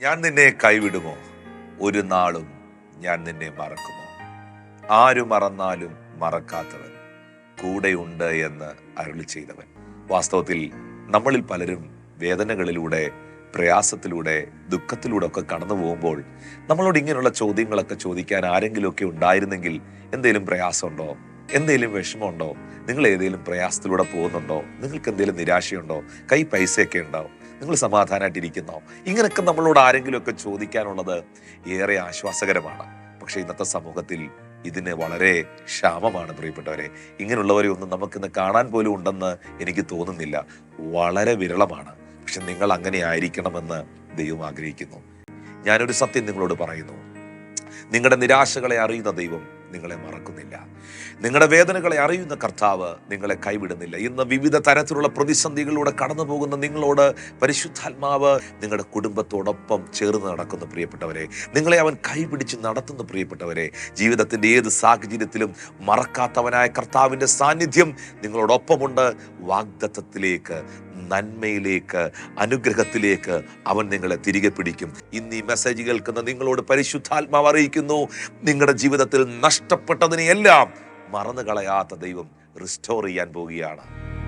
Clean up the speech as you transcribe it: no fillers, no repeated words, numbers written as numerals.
ഞാൻ നിന്നെ കൈവിടുമോ? ഒരു നാളും ഞാൻ നിന്നെ മറക്കുമോ? ആരു മറന്നാലും മറക്കാത്തവൻ കൂടെയുണ്ട് എന്ന് അരുളി ചെയ്തവൻ. വാസ്തവത്തിൽ നമ്മളിൽ പലരും വേദനകളിലൂടെ, പ്രയാസത്തിലൂടെ, ദുഃഖത്തിലൂടെ ഒക്കെ കടന്നു പോകുമ്പോൾ നമ്മളോട് ഇങ്ങനെയുള്ള ചോദ്യങ്ങളൊക്കെ ചോദിക്കാൻ ആരെങ്കിലുമൊക്കെ ഉണ്ടായിരുന്നെങ്കിൽ, എന്തെങ്കിലും പ്രയാസമുണ്ടോ, എന്തെങ്കിലും വിഷമമുണ്ടോ, നിങ്ങൾ ഏതെങ്കിലും പ്രയാസത്തിലൂടെ പോകുന്നുണ്ടോ, നിങ്ങൾക്ക് എന്തെങ്കിലും നിരാശയുണ്ടോ, കൈ പൈസയൊക്കെ ഉണ്ടോ, നിങ്ങൾ സമാധാനമായിട്ടിരിക്കുന്നോ, ഇങ്ങനെയൊക്കെ നമ്മളോട് ആരെങ്കിലുമൊക്കെ ചോദിക്കാനുള്ളത് ഏറെ ആശ്വാസകരമാണ്. പക്ഷെ ഇന്നത്തെ സമൂഹത്തിൽ ഇതിന് വളരെ ക്ഷാമമാണ് പ്രിയപ്പെട്ടവരെ. ഇങ്ങനെയുള്ളവരെ ഒന്നും നമുക്കിന്ന് കാണാൻ പോലും ഉണ്ടെന്ന് എനിക്ക് തോന്നുന്നില്ല. വളരെ വിരളമാണ്. പക്ഷെ നിങ്ങൾ അങ്ങനെ ആയിരിക്കണമെന്ന് ദൈവം ആഗ്രഹിക്കുന്നു. ഞാനൊരു സത്യം നിങ്ങളോട് പറയുന്നു. നിങ്ങളുടെ നിരാശകളെ അറിയുന്ന ദൈവം നിങ്ങളെ മറക്കുന്നില്ല. നിങ്ങളുടെ വേദനകളെ അറിയുന്ന കർത്താവ് നിങ്ങളെ കൈവിടുന്നില്ല. ഇന്ന് വിവിധ തരത്തിലുള്ള പ്രതിസന്ധികളിലൂടെ കടന്നു പോകുന്ന നിങ്ങളോട് പരിശുദ്ധാത്മാവ് നിങ്ങളുടെ കുടുംബത്തോടൊപ്പം ചേർന്ന് നടക്കുന്ന പ്രിയപ്പെട്ടവരെ, നിങ്ങളെ അവൻ കൈപിടിച്ച് നടത്തുന്ന പ്രിയപ്പെട്ടവരെ, ജീവിതത്തിൻ്റെ ഏത് സാഹചര്യത്തിലും മറക്കാത്തവനായ കർത്താവിൻ്റെ സാന്നിധ്യം നിങ്ങളോടൊപ്പമുണ്ട്. വാഗ്ദത്തത്തിലേക്ക്, നന്മയിലേക്ക്, അനുഗ്രഹത്തിലേക്ക് അവൻ നിങ്ങളെ തിരികെ പിടിക്കും. ഇന്ന് ഈ മെസ്സേജ് കേൾക്കുന്ന നിങ്ങളോട് പരിശുദ്ധാത്മാവ് അറിയിക്കുന്നു, നിങ്ങളുടെ ജീവിതത്തിൽ നഷ്ടപ്പെട്ടതിനെയെല്ലാം മറന്നു കളയാത്ത ദൈവം റിസ്റ്റോർ ചെയ്യാൻ പോവുകയാണ്.